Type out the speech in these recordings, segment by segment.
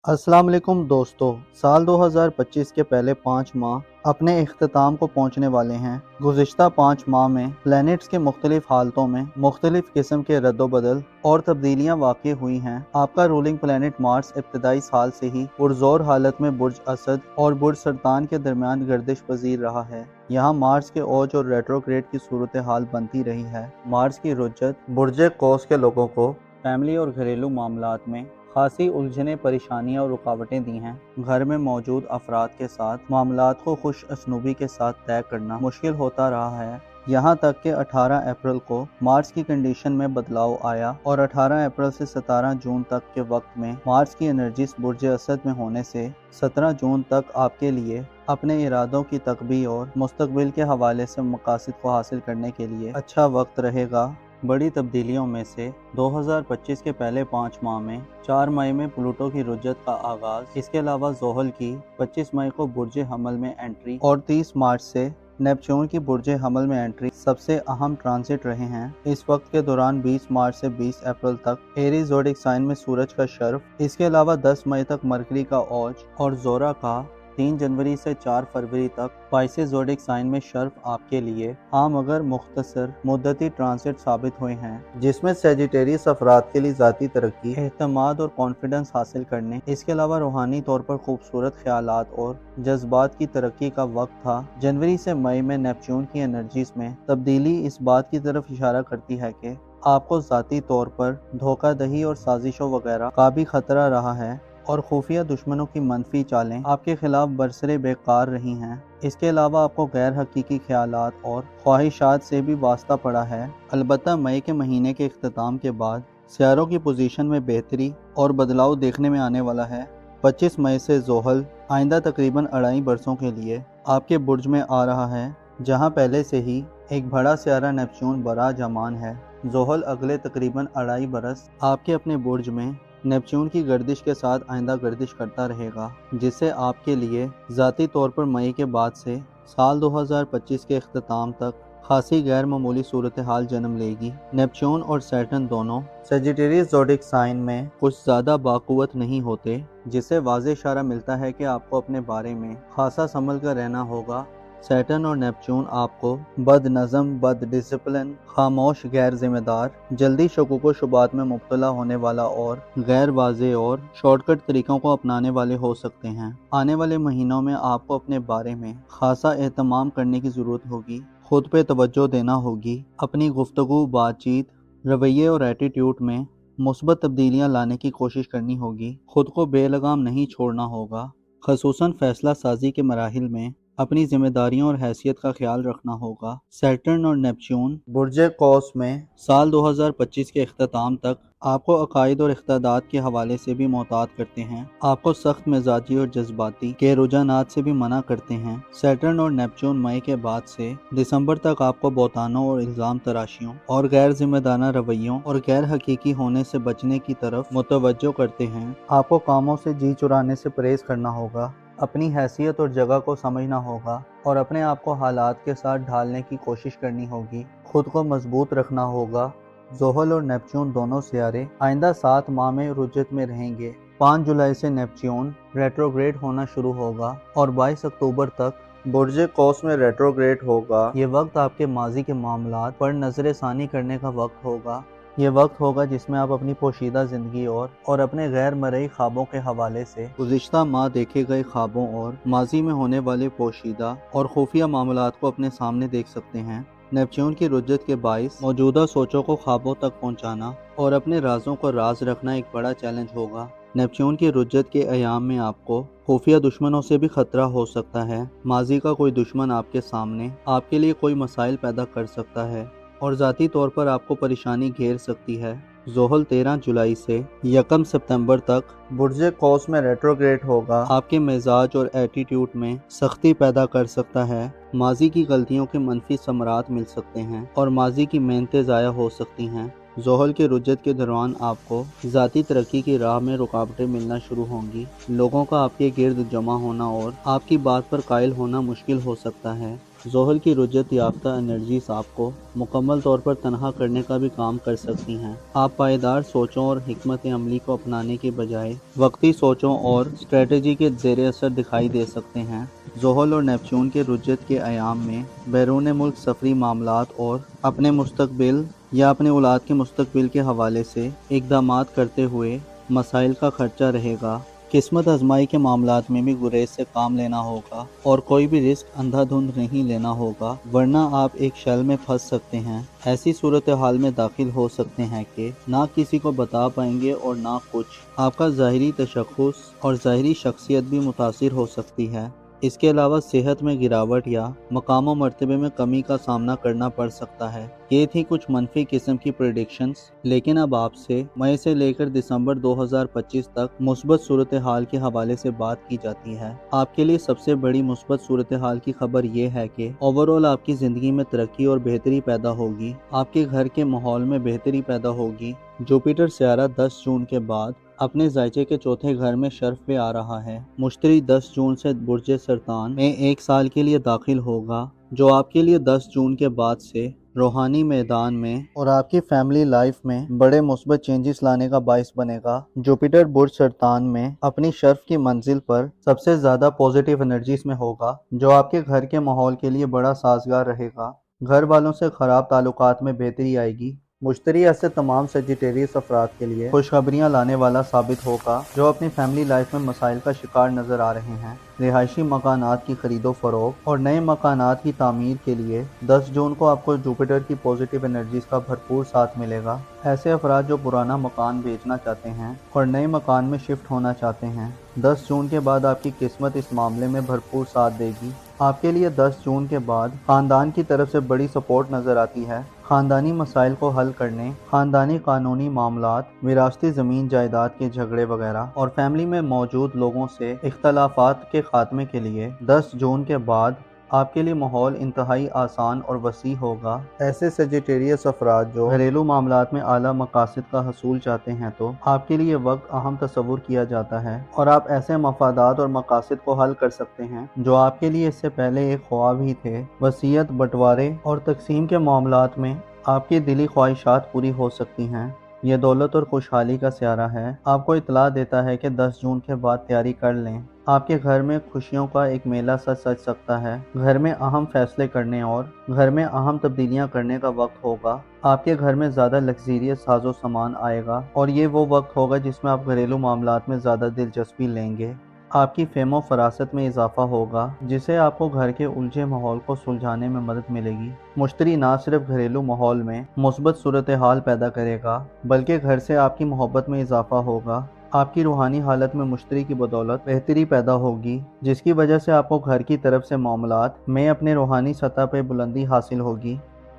अस्सलाम वालेकुम दोस्तों। साल 2025 के पहले 5 माह अपने इख्तिताम को पहुंचने वाले हैं। गुज़िश्ता 5 माह में प्लैनेट्स के मुख्तलिफ हालतों में मुख्तलिफ किस्म के रद्दोबदल और तब्दीलियां वाक़ई हुई हैं। आपका रूलिंग प्लैनेट मार्स इब्तदाई साल से ही पुरज़ोर हालत में बुर्ज असद और बुर्ज सरतान के दरमियान गर्दिश पजीर रहा है। यहाँ मार्स के ओज और रेट्रोग्रेड की सूरत हाल बनती रही है। मार्स की रुज्जत बुर्ज कौस के लोगों को फैमिली और घरेलू मामलात में खासी उलझने, परेशानियां और रुकावटें दी हैं। घर में मौजूद अफराद के साथ मामलात को खुश असनूबी के साथ तय करना मुश्किल होता रहा है। यहाँ तक कि 18 अप्रैल को मार्स की कंडीशन में बदलाव आया और 18 अप्रैल से 17 जून तक के वक्त में मार्स की एनर्जीज बुर्ज असद में होने से 17 जून तक आपके लिए अपने इरादों की तकबी और मुस्तकबिल के हवाले से मकासद को हासिल करने के लिए अच्छा वक्त रहेगा। बड़ी तब्दीलियों में से 2025 के पहले 5 माह में 4 मई में प्लूटो की रुज्जत का आगाज, इसके अलावा ज़ोहल की 25 मई को बुर्ज हमल में एंट्री और 30 मार्च से नेपच्यून की बुर्ज हमल में एंट्री सबसे अहम ट्रांजिट रहे हैं। इस वक्त के दौरान 20 मार्च से 20 अप्रैल तक एरीज ज़ोडिक साइन में सूरज का शर्फ, इसके अलावा 10 मई तक मरकरी का औज और जोरा का 3 जनवरी से 4 फरवरी तक पाइसेस ज़ोडिक साइन में शर्फ आपके लिए आम मगर मुख्तसर मुद्दती ट्रांसिट साबित हुए हैं, जिसमें सेजिटेरियस अफराद के लिए ज़ाती तरक्की, एतमाद और कॉन्फिडेंस हासिल करने, इसके अलावा रूहानी तौर पर खूबसूरत ख्यालात और जज्बात की तरक्की का वक्त था। जनवरी से मई में नेपच्यून की एनर्जीज में तब्दीली इस बात की तरफ इशारा करती है कि आपको ज़ाती तौर पर धोखाधही और साजिशों वगैरह का भी खतरा रहा है और खुफिया दुश्मनों की मनफी चालें आपके खिलाफ बरसरे बेकार रही हैं। इसके अलावा आपको गैर हकीकी ख्यालात और ख्वाहिशात से भी वास्ता पड़ा है। अलबत्ता मई के महीने के इख्तिताम के बाद सियारों की पोजीशन में बेहतरी और बदलाव देखने में आने वाला है। 25 मई से ज़ोहल आइंदा तकरीबन 2.5 बरसों के लिए आपके बुर्ज में आ रहा है, जहां पहले से ही एक बड़ा सियारा नेपच्यून बरा जमान है। ज़ोहल अगले तकरीबन 2.5 बरस आपके अपने बुर्ज में नेपच्यून की गर्दिश के साथ आइंदा गर्दिश करता रहेगा, जिससे आपके लिए ज़ाती तौर पर मई के बाद से साल 2025 के इख्तिताम तक खासी गैर मामूली सूरत हाल जन्म लेगी। नेपच्यून और सैटर्न दोनों सेजिटेरियस ज़ोडिक साइन में कुछ ज़्यादा बाक़ुवत नहीं होते, जिससे वाज़ेह इशारा मिलता है कि आपको अपने बारे में खासा संभल कर रहना होगा। सैटर्न और नेपच्यून आपको बदनज़म, बद डिसिप्लिन, खामोश, गैर जिम्मेदार, जल्दी शकूक शुबात में मुब्तला होने वाला और गैर वाज़ेह और शॉर्टकट तरीक़ों को अपनाने वाले हो सकते हैं। आने वाले महीनों में आपको अपने बारे में खासा एहतमाम करने की ज़रूरत होगी, खुद पे तवज्जो देना होगी, अपनी गुफ्तगू, बातचीत, रवैये और एटीट्यूड में मुस्बत तब्दीलियाँ लाने की कोशिश करनी होगी। खुद को बेलगाम नहीं छोड़ना होगा, ख़ुसूसन फ़ैसला साजी के मराहिल में अपनी जिम्मेदारियों और हैसियत का ख्याल रखना होगा। सैटर्न और नेपच्यून बुर्ज कौस में साल 2025 के इख्तिताम तक आपको अकायद और इख्तियादात के हवाले से भी मोहतात करते हैं, आपको सख्त मिजाजी और जज्बाती के रुझानात से भी मना करते हैं। सैटर्न और नेपच्यून मई के बाद से दिसंबर तक आपको बौतानों और इल्ज़ाम तराशियों और गैर जिम्मेदाराना रवैयों और गैर हकीकी होने से बचने की तरफ मुतवज्जो करते हैं। आपको कामों से जी चुराने से परहेज करना होगा, अपनी हैसियत और जगह को समझना होगा और अपने आप को हालात के साथ ढालने की कोशिश करनी होगी। खुद को मजबूत रखना होगा। ज़ोहल और नेपच्यून दोनों सियारे आइंदा 7 माह में रुज्जत में रहेंगे। 5 जुलाई से नेपच्यून रेट्रोग्रेड होना शुरू होगा और 22 अक्टूबर तक बुर्ज कौस में रेट्रोग्रेड होगा। ये वक्त आपके माजी के मामलात पर नज़र-ए-सानी करने का वक्त होगा। ये वक्त होगा जिसमें आप अपनी पोशीदा ज़िंदगी और अपने गैर मरई ख्वाबों के हवाले से गुज़िश्ता माह देखे गए ख्वाबों और माजी में होने वाले पोशीदा और खुफिया मामलात को अपने सामने देख सकते हैं। नेपच्यून की रुज्जत के बाइस मौजूदा सोचों को ख्वाबों तक पहुँचाना और अपने राजों को राज रखना एक बड़ा चैलेंज होगा। नेपच्यून की रुज्जत के अयाम में आपको खुफिया दुश्मनों से भी खतरा हो सकता है। माजी का कोई दुश्मन आपके सामने आपके लिए कोई मसाइल पैदा कर सकता है और ज़ाती तौर पर आपको परेशानी घेर सकती है। ज़ोहल 13 जुलाई से 1 सितंबर तक बुर्ज कौस में रेट्रोग्रेड होगा, आपके मिजाज और एटीट्यूड में सख्ती पैदा कर सकता है। माजी की गलतियों के मनफी समरात मिल सकते हैं और माजी की मेहनतें ज़ाया हो सकती हैं। ज़ोहल के रुज्जत के दौरान आपको ज़ाती तरक्की की राह में रुकावटें मिलना शुरू होंगी। लोगों का आपके गिर्द जमा होना और आपकी बात पर कायल होना मुश्किल हो सकता है। زحل کی رجت یافتہ انرجیز آپ کو مکمل طور پر تنہا کرنے کا بھی کام کر سکتی ہیں۔ آپ پائیدار سوچوں اور حکمت عملی کو اپنانے کے بجائے وقتی سوچوں اور اسٹریٹجی کے زیر اثر دکھائی دے سکتے ہیں۔ زحل اور نیپچون کے رجت کے ایام میں بیرون ملک سفری معاملات اور اپنے مستقبل یا اپنے اولاد کے مستقبل کے حوالے سے اقدامات کرتے ہوئے مسائل کا خرچہ رہے گا۔ قسمت آزمائی کے معاملات میں بھی گریز سے کام لینا ہوگا اور کوئی بھی رسک اندھا دھند نہیں لینا ہوگا، ورنہ آپ ایک شیل میں پھنس سکتے ہیں۔ ایسی صورتحال میں داخل ہو سکتے ہیں کہ نہ کسی کو بتا پائیں گے اور نہ کچھ۔ آپ کا ظاہری تشخص اور ظاہری شخصیت بھی متاثر ہو سکتی ہے۔ اس کے علاوہ صحت میں گراوٹ یا مقام و مرتبے میں کمی کا سامنا کرنا پڑ سکتا ہے۔ یہ تھی کچھ منفی قسم کی پریڈکشنز، لیکن اب آپ سے مئی سے لے کر دسمبر 2025 تک مثبت صورتحال کے حوالے سے بات کی جاتی ہے۔ آپ کے لیے سب سے بڑی مثبت صورتحال کی خبر یہ ہے کہ اوورآل آپ کی زندگی میں ترقی اور بہتری پیدا ہوگی۔ آپ کے گھر کے ماحول میں بہتری پیدا ہوگی۔ جوپیٹر سیارہ 10 جون کے بعد اپنے زائچے کے چوتھے گھر میں شرف پہ آ رہا ہے۔ مشتری 10 جون سے برج سرطان میں 1 سال کے لیے داخل ہوگا، جو آپ کے لیے 10 جون کے بعد سے روحانی میدان میں اور آپ کی فیملی لائف میں بڑے مثبت چینجز لانے کا باعث بنے گا۔ جوپیٹر برج سرطان میں اپنی شرف کی منزل پر سب سے زیادہ پازیٹیو انرجیز میں ہوگا، جو آپ کے گھر کے ماحول کے لیے بڑا سازگار رہے گا۔ گھر والوں سے خراب تعلقات میں بہتری آئے گی۔ مشتری ایسے تمام سیجیٹیریس افراد کے لیے خوشخبریاں لانے والا ثابت ہوگا جو اپنی فیملی لائف میں مسائل کا شکار نظر آ رہے ہیں۔ رہائشی مکانات کی خرید و فروخت اور نئے مکانات کی تعمیر کے لیے 10 جون کو آپ کو جوپیٹر کی پازیٹیو انرجیز کا بھرپور ساتھ ملے گا۔ ایسے افراد جو پرانا مکان بیچنا چاہتے ہیں اور نئے مکان میں شفٹ ہونا چاہتے ہیں، 10 جون کے بعد آپ کی قسمت اس معاملے میں بھرپور ساتھ دے گی۔ آپ کے لیے 10 جون کے بعد خاندان کی طرف سے بڑی سپورٹ نظر آتی ہے۔ خاندانی مسائل کو حل کرنے، خاندانی قانونی معاملات، وراثتی زمین جائیداد کے جھگڑے وغیرہ اور فیملی میں موجود لوگوں سے اختلافات کے خاتمے کے لیے 10 جون کے بعد آپ کے لیے ماحول انتہائی آسان اور وسیع ہوگا۔ ایسے سیجیٹیریس افراد جو گھریلو معاملات میں اعلیٰ مقاصد کا حصول چاہتے ہیں تو آپ کے لیے وقت اہم تصور کیا جاتا ہے اور آپ ایسے مفادات اور مقاصد کو حل کر سکتے ہیں جو آپ کے لیے اس سے پہلے ایک خواب ہی تھے۔ وصیت، بٹوارے اور تقسیم کے معاملات میں آپ کی دلی خواہشات پوری ہو سکتی ہیں۔ یہ دولت اور خوشحالی کا سیارہ ہے۔ آپ کو اطلاع دیتا ہے کہ 10 جون کے بعد تیاری کر لیں۔ آپ کے گھر میں خوشیوں کا ایک میلہ سج سکتا ہے۔ گھر میں اہم فیصلے کرنے اور گھر میں اہم تبدیلیاں کرنے کا وقت ہوگا۔ آپ کے گھر میں زیادہ لگزریس ساز و سامان آئے گا اور یہ وہ وقت ہوگا جس میں آپ گھریلو معاملات میں زیادہ دلچسپی لیں گے۔ آپ کی فہم و فراست میں اضافہ ہوگا، جسے آپ کو گھر کے الجھے ماحول کو سلجھانے میں مدد ملے گی۔ مشتری نہ صرف گھریلو ماحول میں مثبت صورتحال پیدا کرے گا، بلکہ گھر سے آپ کی محبت میں اضافہ ہوگا۔ آپ کی روحانی حالت میں مشتری کی بدولت بہتری پیدا ہوگی، جس کی وجہ سے آپ کو گھر کی طرف سے معاملات میں اپنے روحانی سطح پہ بلندی حاصل ہوگی۔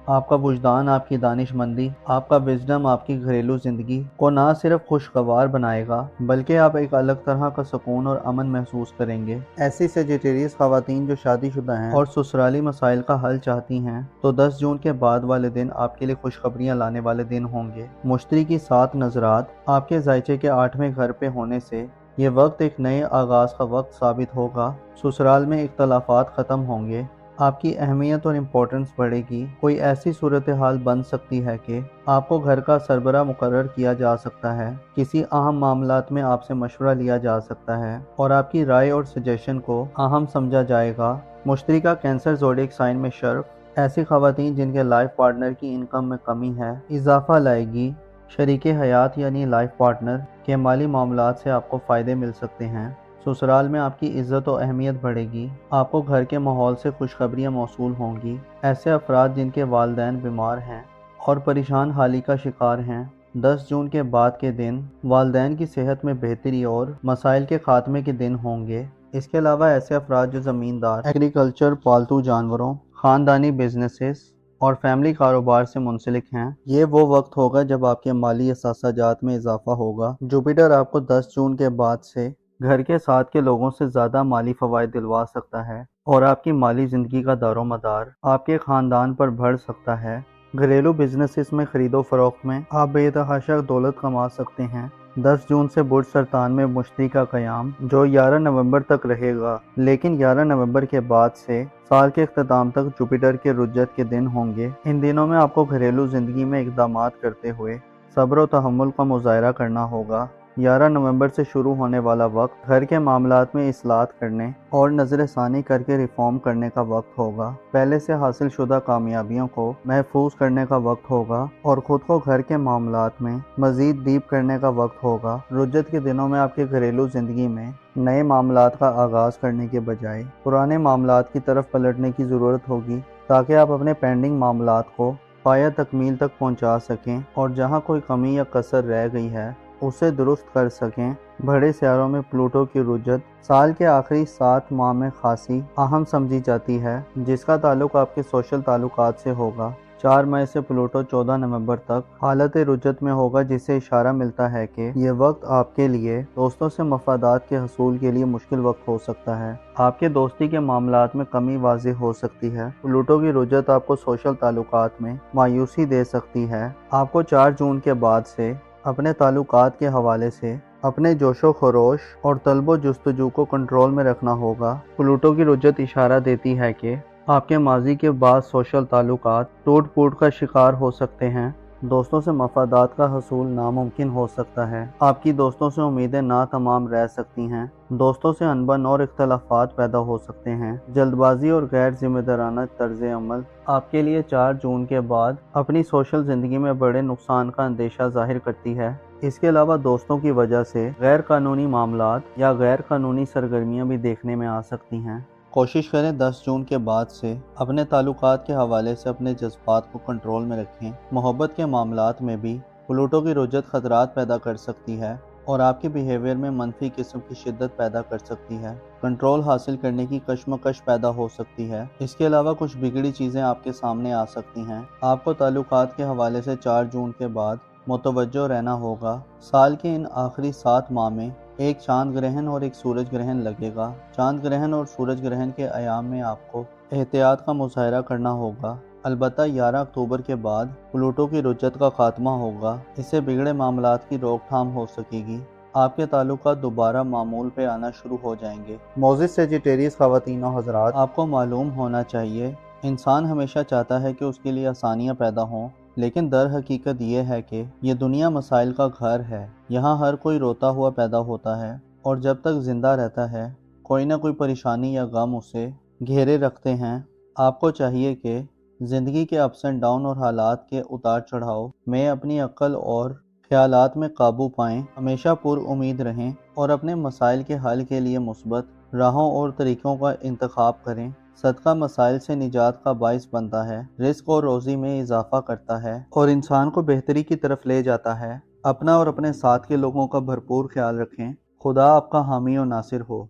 آپ کا وجدان، آپ کی دانش مندی، آپ کا وزڈم آپ کی گھریلو زندگی کو نہ صرف خوشگوار بنائے گا، بلکہ آپ ایک الگ طرح کا سکون اور امن محسوس کریں گے۔ ایسی سیجیٹیریس خواتین جو شادی شدہ ہیں اور سسرالی مسائل کا حل چاہتی ہیں تو 10 جون کے بعد والے دن آپ کے لیے خوشخبریاں لانے والے دن ہوں گے۔ مشتری کی 7 نظرات آپ کے زائچے کے 8ویں گھر پہ ہونے سے یہ وقت ایک نئے آغاز کا وقت ثابت ہوگا۔ سسرال میں اختلافات ختم ہوں گے، آپ کی اہمیت اور امپورٹنس بڑھے گی۔ کوئی ایسی صورتحال بن سکتی ہے کہ آپ کو گھر کا سربراہ مقرر کیا جا سکتا ہے، کسی اہم معاملات میں آپ سے مشورہ لیا جا سکتا ہے اور آپ کی رائے اور سجیشن کو اہم سمجھا جائے گا۔ مشتری کا کینسر زوڈیک سائن میں شرف ایسی خواتین جن کے لائف پارٹنر کی انکم میں کمی ہے اضافہ لائے گی۔ شریک حیات یعنی لائف پارٹنر کے مالی معاملات سے آپ کو فائدے مل سکتے ہیں۔ سسرال میں آپ کی عزت و اہمیت بڑھے گی۔ آپ کو گھر کے ماحول سے خوشخبریاں موصول ہوں گی۔ ایسے افراد جن کے والدین بیمار ہیں اور پریشان حالی کا شکار ہیں، 10 جون کے بعد کے دن والدین کی صحت میں بہتری اور مسائل کے خاتمے کے دن ہوں گے۔ اس کے علاوہ ایسے افراد جو زمیندار، ایگریکلچر، پالتو جانوروں، خاندانی بزنسز اور فیملی کاروبار سے منسلک ہیں، یہ وہ وقت ہوگا جب آپ کے مالی اثاثہ جات میں اضافہ ہوگا۔ جوپیٹر آپ کو 10 جون کے بعد سے گھر کے ساتھ کے لوگوں سے زیادہ مالی فوائد دلوا سکتا ہے اور آپ کی مالی زندگی کا دار و مدار آپ کے خاندان پر بڑھ سکتا ہے۔ گھریلو بزنسز میں خرید و فروخت میں آپ بے تحاشا دولت کما سکتے ہیں۔ 10 जून से बुर्ज सरतान में मुश्तरी का क़याम जो 11 नवंबर तक रहेगा, लेकिन 11 नवंबर के बाद से साल के अख्ताम तक जुपिटर के रुज्जत के दिन होंगे। इन दिनों में आपको घरेलू ज़िंदगी में इक़दामात करते हुए सब्र और तहम्मुल का मुज़ाहरा करना होगा। 11 नवंबर से शुरू होने वाला वक्त घर के मामलात में इस्लाहत करने और नज़र षानी करके रिफॉर्म करने का वक्त होगा। पहले से हासिल शुदा कामयाबियों को महफूज करने का वक्त होगा और ख़ुद को घर के मामलात में मज़ीद डीप करने का वक्त होगा। रुज्जत के दिनों में आपके घरेलू ज़िंदगी में नए मामलात का आगाज़ करने के बजाय पुराने मामलात की तरफ पलटने की ज़रूरत होगी, ताकि आप अपने पेंडिंग मामलात को पाया तकमील तक पहुँचा सकें और जहाँ कोई कमी या कसर रह गई है उसे दुरुस्त कर सकें। बड़े सियारों में प्लूटो की रुज्जत साल के आखिरी 7 माह में खासी अहम समझी जाती है, जिसका ताल्लुक आपके सोशल ताल्लुकात से होगा। 4 मई से प्लूटो 14 नवंबर तक हालत रुज्जत में होगा, जिससे इशारा मिलता है कि ये वक्त आपके लिए दोस्तों से मफादात के हसूल के लिए मुश्किल वक्त हो सकता है। आपके दोस्ती के मामलात में कमी वाज़ेह हो सकती है। प्लूटो की रुज्जत आपको सोशल ताल्लुकात में मायूसी दे सकती है। आपको 4 जून के बाद से अपने ताल्लुकात के हवाले से अपने जोशो खरोश और तलबो जुस्तजू को कंट्रोल में रखना होगा। प्लूटो की रुज्जत इशारा देती है कि आपके माजी के बाद सोशल ताल्लुकात टूट फूट का शिकार हो सकते हैं। दोस्तों से मफादात का हसूल नामुमकिन हो सकता है। आपकी दोस्तों से उम्मीदें ना तमाम रह सकती हैं। दोस्तों से अनबन और इख्तलाफात पैदा हो सकते हैं। जल्दबाजी और गैर जिम्मेदाराना तर्ज अमल आपके लिए 4 जून के बाद अपनी सोशल ज़िंदगी में बड़े नुकसान का अंदेशा जाहिर करती है। इसके अलावा दोस्तों की वजह से गैर कानूनी मामलात या गैर कानूनी सरगर्मियाँ भी देखने में आ सकती हैं। कोशिश करें 10 जून के बाद से अपने ताल्लुकात के हवाले से अपने जज्बात को कंट्रोल में रखें। मोहब्बत के मामलात में भी प्लूटो की रुज्जत खतरात पैदा कर सकती है और आपके बिहेवियर में मनफी किस्म की शिद्दत पैदा कर सकती है। कंट्रोल हासिल करने की कशमकश पैदा हो सकती है। इसके अलावा कुछ बिगड़ी चीज़ें आपके सामने आ सकती हैं। आपको ताल्लुकात के हवाले से 4 जून के बाद मुतवज्जो रहना होगा। साल के इन आखिरी 7 माह में एक चांद ग्रहण और एक सूरज ग्रहण लगेगा। चांद ग्रहण और सूरज ग्रहण के अयाम में आपको एहतियात का मुजाहरा करना होगा। अलबत्ता 11 अक्टूबर के बाद प्लूटो की रुज्जत का खात्मा होगा। इससे बिगड़े मामलात की रोकथाम हो सकेगी। आपके ताल्लुकात दोबारा मामूल पे आना शुरू हो जाएंगे। मोअज़्ज़िज़ सेजिटेरियस ख़वातीन व हज़रात, आपको मालूम होना चाहिए इंसान हमेशा चाहता है कि उसके लिए आसानियाँ पैदा हों, लेकिन दर हकीकत ये है कि ये दुनिया मसाइल का घर है। यहाँ हर कोई रोता हुआ पैदा होता है और जब तक ज़िंदा रहता है कोई ना कोई परेशानी या गम उसे घेरे रखते हैं। आपको चाहिए कि ज़िंदगी के अप्स एंड डाउन और हालात के उतार चढ़ाव में अपनी अक्ल और ख्यालात में काबू पाएं। हमेशा पुरउम्मीद रहें और अपने मसाइल के हल के लिए मुस्बत राहों और तरीक़ों का इंतखाब करें। सदका मसाइल से निजात का बाइस बनता है, रिस्क और रोज़ी में इजाफा करता है और इंसान को बेहतरी की तरफ ले जाता है। अपना और अपने साथ के लोगों का भरपूर ख्याल रखें। खुदा आपका हामी और नासिर हो।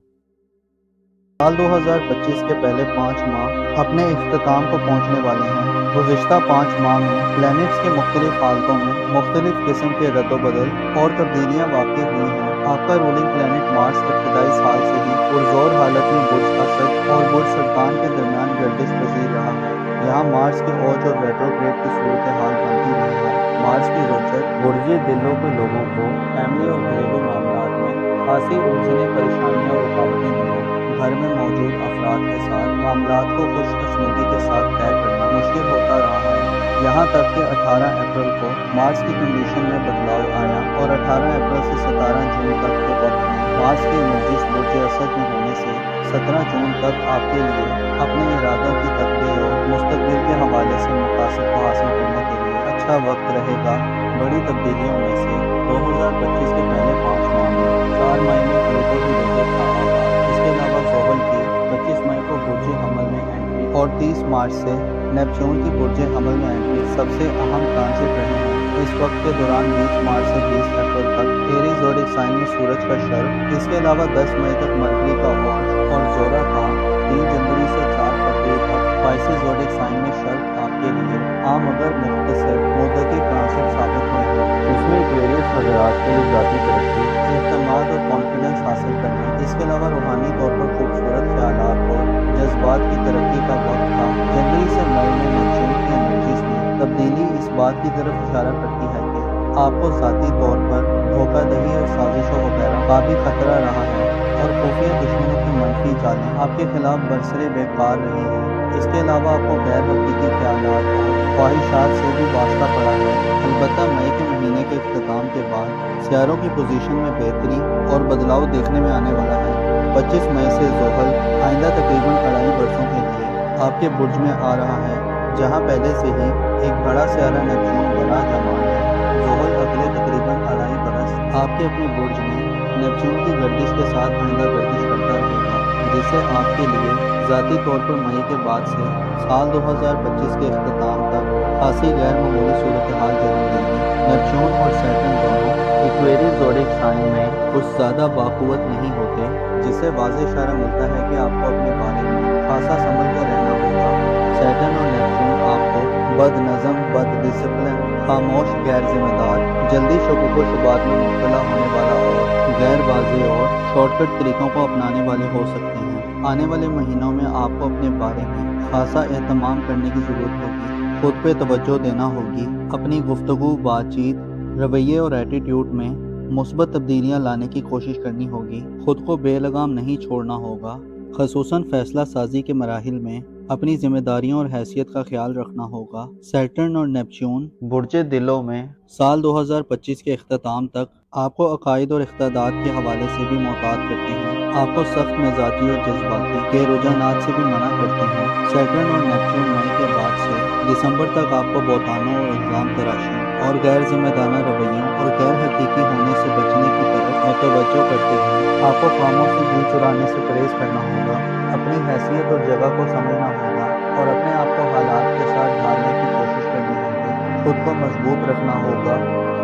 साल 2025 के पहले 5 माह अपने इख्तिताम को पहुँचने वाले हैं। गुज़िश्ता 5 माह में प्लैनेट्स के मुख्तलिफ हालतों में मुख्तलिफ किस्म के रद्दोबदल और तब्दीलियाँ वाक़ई हुई हैं। आपका रूलिंग प्लैनेट मार्स इब्तिदाई साल से ही पुरज़ोर हालत में बुर्ज असद और बुर्ज सरतान के दरमियान गर्दिश पजीर रहा है। यहाँ मार्स के औज और रेट्रोग्रेड की सूरत हाल बनती रही है। मार्स की रुज्जत बुर्जे दिलों के लोगों को फैमिली और घरेलू मामलात में खासी उलझने, परेशानियाँ और रुकावटें दी हैं। घर में मौजूद अफराद के साथ मामलात को खुशकिस्मती के साथ तय करना मुश्किल होता रहा है। यहाँ तक कि 18 अप्रैल को मार्स की कंडीशन में बदलाव आया और 18 अप्रैल से 17 जून तक के वक्त में मार्स के एनर्जीज बुर्ज असद में होने से 17 जून तक आपके लिए अपने इरादों की तकदीर और मुस्तकबिल के हवाले से मकासद को हासिल करने के लिए अच्छा वक्त रहेगा। बड़ी तब्दीलियों में से 2025 के पहले 5 माह में 4 मई में प्लूटो की रुज्जत का आगाज़, इसके अलावा ज़ोहल की 25 मई को बुर्ज हमल में एंट्री और 30 मार्च से नेपच्यून की बुर्ज हमल में एंट्री सबसे अहम ट्रांजिट रहे हैं। इस वक्त के दौरान 20 मार्च से 20 अप्रैल तक एरीज़ ज़ोडिक साइन में सूरज का शर्क, इसके अलावा 10 मई तक मरकरी का औज और ज़ोरा का 3 जनवरी से 4 फरवरी तक पाइसिस ज़ोडिक साइन में शर्क आपके लिए आम मगर मुख्तसर मुद्दती ट्रांजिट साबित हुए हैं। उसमें एक्वेरियस हज़रात के लिए ज़ाती तरक्की, इत्मीनान और कॉन्फिडेंस हासिल करने, इसके अलावा रूहानी तौर पर खूबसूरत ख्यालात और जज्बात की तरक्की का वक्त था। जनवरी से मई में नेपच्यून की एनर्जीज में तब्दीली इस बात की तरफ इशारा करती है कि آپ کو ذاتی طور پر دھوکہ دہی اور سازشوں وغیرہ کا بھی خطرہ رہا ہے اور خفیہ دشمنوں کی منفی چالیں آپ کے خلاف برسرے بیکار رہی ہیں۔ اس کے علاوہ آپ کو غیر حقیقی خیالات اور خواہشات سے بھی واسطہ پڑا ہے۔ البتہ مئی کے مہینے کے اختتام کے بعد سیاروں کی پوزیشن میں بہتری اور بدلاؤ دیکھنے میں آنے والا ہے۔ 25 مئی سے زحل آئندہ تقریباً 2.5 برسوں کے لیے آپ کے برج میں آ رہا ہے، جہاں پہلے سے ہی ایک بڑا سیارہ نیپچون براجمان ہے۔ زحل اگلے تقریباً 2.5 برس آپ کے اپنے برج میں نیپچون کی گردش کے ساتھ آئندہ گردش کرتا رہے گا، جس سے آپ کے لیے ذاتی طور پر مئی کے بعد سے سال 2025 کے اختتام تک خاصی غیر معمولی صورتحال جنم دے گی۔ نیپچون اور سیٹرن دونوں ایکویریس زوڈک سائن میں کچھ زیادہ باقوت نہیں ہوتے، جس سے واضح اشارہ ملتا ہے کہ آپ کو اپنے بارے میں خاصا سنبھل کر رہنا ہوگا۔ سیٹرن اور نیپچون آپ کو بد نظم، بد ڈسپلن، خاموش، غیر ذمہ دار، جلدی شکوک و شبہات میں مبتلا ہونے والا اور غیر واضح اور شارٹ کٹ طریقوں کو اپنانے والے ہو سکتے ہیں۔ آنے والے مہینوں میں آپ کو اپنے بارے میں خاصا اہتمام کرنے کی ضرورت ہوگی، خود پہ توجہ دینا ہوگی، اپنی گفتگو، بات چیت، رویے اور ایٹیٹیوڈ میں مثبت تبدیلیاں لانے کی کوشش کرنی ہوگی، خود کو بے لگام نہیں چھوڑنا ہوگا، خصوصاً فیصلہ سازی کے مراحل میں اپنی ذمہ داریوں اور حیثیت کا خیال رکھنا ہوگا۔ سیٹرن اور نیپچون برج دلوں میں سال 2025 کے اختتام تک آپ کو عقائد اور اقتدار کے حوالے سے بھی محتاط کرتے ہیں، آپ کو سخت مزاجی اور جذباتی کے رجحانات سے بھی منع کرتے ہیں۔ سیٹرن اور نیپچون مئی کے بعد سے دسمبر تک آپ کو بہتانوں اور الزام تراشی اور غیر ذمہ دارانہ رویوں اور غیر حقیقی ہونے سے بچنے کی طرف متوجہ کرتے ہیں۔ آپ کو کاموں سے جی چرانے سے پرہیز کرنا ہوگا، اپنی حیثیت اور جگہ کو سمجھنا ہوگا اور اپنے آپ کو حالات کے ساتھ ڈھالنے کی کوشش کرنی ہوگی، خود کو مضبوط رکھنا ہوگا۔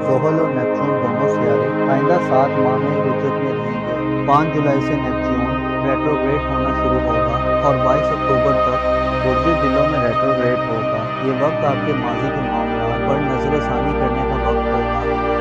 زحل اور نیپچون دونوں سیارے آئندہ 7 ماہ میں رجت میں رہیں گے۔ 5 جولائی سے نیپچون ریٹروگریڈ ہونا شروع ہوگا اور 22 اکتوبر تک برج دلوں میں ریٹروگریڈ ہوگا۔ یہ وقت آپ کے ماضی کے معاملات پر نظر ثانی کرنے کا وقت ہوگا۔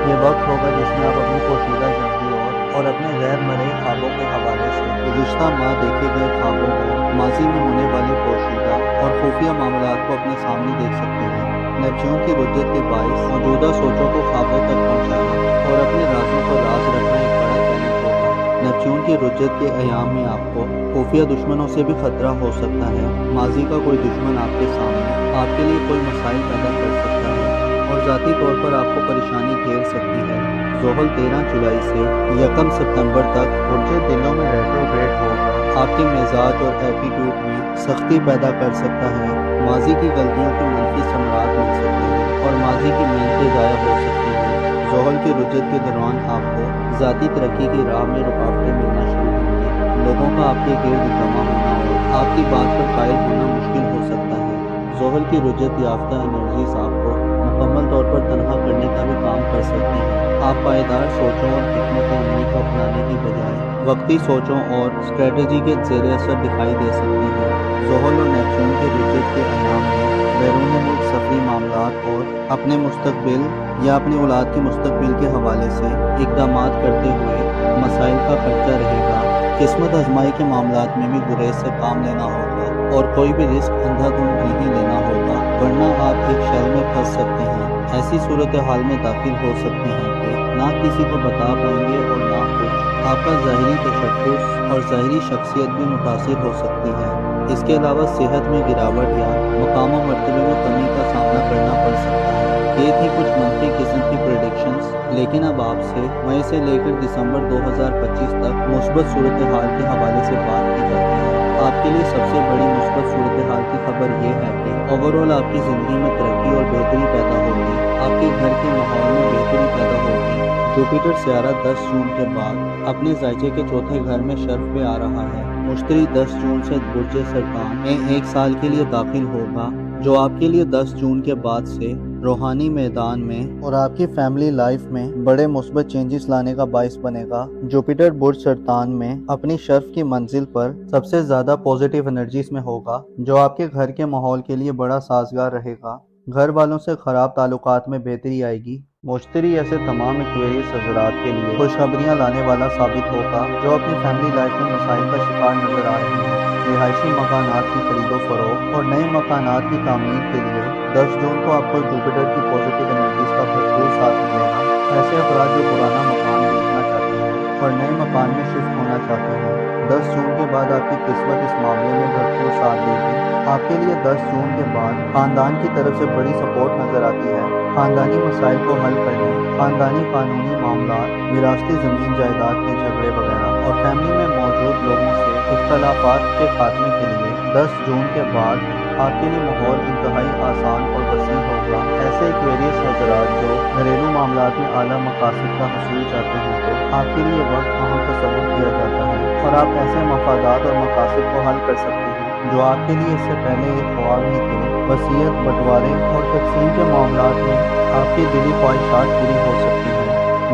یہ وقت ہوگا جس میں آپ اپنی پوشیدہ زندگی اور اپنے غیر مرئی خوابوں کے حوالے سے گزشتہ ماہ دیکھے گئے خوابوں کو، ماضی میں ہونے والے پوشیدہ اور خفیہ معاملات کو اپنے سامنے دیکھ سکتے ہیں۔ نیپچون کی رجت کے باعث موجودہ سوچوں کو خوابوں تک پہنچانا اور اپنے رازوں کو راز رکھنا ایک بڑا چیلنج ہوگا۔ نیپچون کی رجت کے ایام میں آپ کو خفیہ دشمنوں سے بھی خطرہ ہو سکتا ہے۔ ماضی کا کوئی دشمن آپ کے سامنے آپ کے لیے کوئی مسائل پیدا کر سکتا ہے اور ذاتی طور پر آپ کو پریشانی گھیر سکتی ہے۔ زحل 13 جولائی سے 1 ستمبر تک برج دلوں میں ریٹروگریڈ ہوگا، آپ کے مزاج اور ایٹیٹیوڈ میں سختی پیدا کر سکتا ہے، ماضی کی غلطیوں کے منفی ثمرات مل سکتے ہیں اور ماضی کی محنتیں ضائع ہو سکتی ہیں۔ زحل کی رجت کے دوران آپ کو ذاتی ترقی کی راہ میں رکاوٹیں ملنا شروع ہوں گی، لوگوں کا آپ کے گرد جمع ہونا اور آپ کی بات پر قائل ہونا مشکل ہو سکتا ہے۔ زحل کی رجت یافتہ انرجیز آپ کو مکمل طور پر تنہا کرنے کا بھی کام کر سکتی ہیں۔ آپ پائیدار سوچوں اور حکمت عملی کو اپنانے کی بجائے وقتی سوچوں اور اسٹریٹجی کے زیر اثر دکھائی دے سکتے ہیں۔ زحل اور نیپچون کے رجت کے ایام میں بیرون ملک سفری معاملات اور اپنے مستقبل یا اپنی اولاد کے مستقبل کے حوالے سے اقدامات کرتے ہوئے مسائل کا خرچہ رہے گا۔ قسمت آزمائی کے معاملات میں بھی گریز سے کام لینا ہوگا اور کوئی بھی رسک اندھا دھند نہیں لینا ہوگا، ورنہ آپ ایک شیل میں پھنس سکتے ہیں، ایسی صورتحال میں داخل ہو سکتے ہیں کہ نہ کسی کو بتا پائیں گے اور نہ کچھ۔ آپ کا ظاہری تشخص اور ظاہری شخصیت بھی متاثر ہو سکتی ہے۔ اس کے علاوہ صحت میں گراوٹ یا مقام و مرتبے میں کمی کا سامنا کرنا پڑ سکتا ہے۔ یہ تھی کچھ منفی قسم کی پریڈکشنز، لیکن اب آپ سے مئی سے لے کر دسمبر 2025 تک مثبت صورتحال کے حوالے سے بات کی جاتی ہے۔ آپ کے لیے سب سے بڑی مثبت صورتحال کی خبر یہ ہے کہ اوورآل آپ کی زندگی میں ترقی اور بہتری پیدا ہوگی، آپ کے گھر کے ماحول میں بہتری پیدا ہوگی۔ جوپیٹر سیارہ 10 جون کے بعد اپنے زائچے کے چوتھے گھر میں شرف پہ آ رہا ہے۔ مشتری 10 جون سے برج سرطان میں 1 سال کے لیے داخل ہوگا، جو آپ کے لیے 10 جون کے بعد سے روحانی میدان میں اور آپ کی فیملی لائف میں بڑے مثبت چینجز لانے کا باعث بنے گا۔ جوپیٹر برج سرطان میں اپنی شرف کی منزل پر سب سے زیادہ پازیٹیو انرجیز میں ہوگا، جو آپ کے گھر کے ماحول کے لیے بڑا سازگار رہے گا۔ گھر والوں سے خراب تعلقات میں بہتری آئے گی۔ مشتری ایسے تمام ایکویریس حضرات کے لیے خوشخبریاں لانے والا ثابت ہوگا جو اپنی فیملی لائف میں مسائل کا شکار نظر آ رہے ہیں۔ رہائشی مکانات کی خرید و فروخت اور نئے مکانات کی تعمیر کے لیے 10 जून को आपको जुपिटर की पॉजिटिव एनर्जीज का भरपूर साथ मिलेगा। ऐसे अफराद जो पुराना मकान बेचना चाहते हैं और नए मकान में शिफ्ट होना चाहते हैं, 10 जून के बाद आपकी किस्मत इस मामले में भरपूर साथ देगी। आपके लिए 10 जून के बाद खानदान की तरफ से बड़ी सपोर्ट नजर आती है। खानदानी मसाइल को हल करने, खानदानी कानूनी मामला, विरासती जमीन जायदाद के झगड़े वगैरह और फैमिली में मौजूद लोगों से इख्तलाफात के खात्मे के लिए 10 जून के बाद आपके लिए माहौल इंतहाई आसान और वसीह होगा। ऐसे एक्वेरियस हजरात जो घरेलू मामलात में आला मकासद का हसूल चाहते हैं, तो आपके लिए वक्त अहम तस्वुर किया जाता है और आप ऐसे मफादात और मकासद को हल कर सकते हैं जो आपके लिए इससे पहले एक ख्वाब ही थे। वसीयत, बंटवारे और तकसीम के मामलात में आपकी दिली ख्वाहिशात पूरी हो सकती हैं।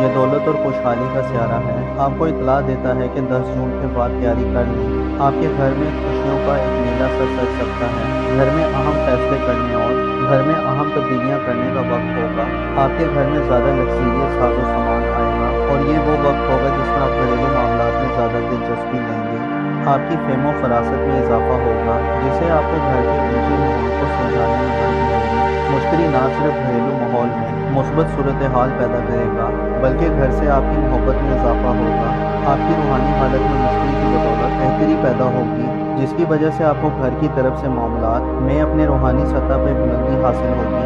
ये दौलत और खुशहाली का सियारा है। आपको इतला देता है कि 10 जून के बाद तैयारी कर लें। आपके घर में खुशियों का एक मेला सज सकता है। घर में अहम फैसले करने और घर में अहम तब्दीलियां करने का वक्त होगा। आपके घर में ज़्यादा लग्जरियस साजो सामान आएगा और ये वो वक्त होगा जिसमें आप घरेलू मामलात में ज़्यादा दिलचस्पी लेंगे। आपकी फेमो फरासत में इजाफा होगा, जिससे आपको घर के उलझे माहौल को सुलझाने में मदद मिलेगी। मुश्किल ना सिर्फ घरेलू माहौल में मुस्बत सूरत हाल पैदा करेगा, बल्कि घर से आपकी मोहब्बत में इजाफा होगा। आपकी रूहानी हालत में मुश्किल की बदौलत बेहतरी पैदा होगी, जिसकी वजह से आपको घर की तरफ से मामलात में अपने रूहानी सतह पर बुलंदी हासिल होगी।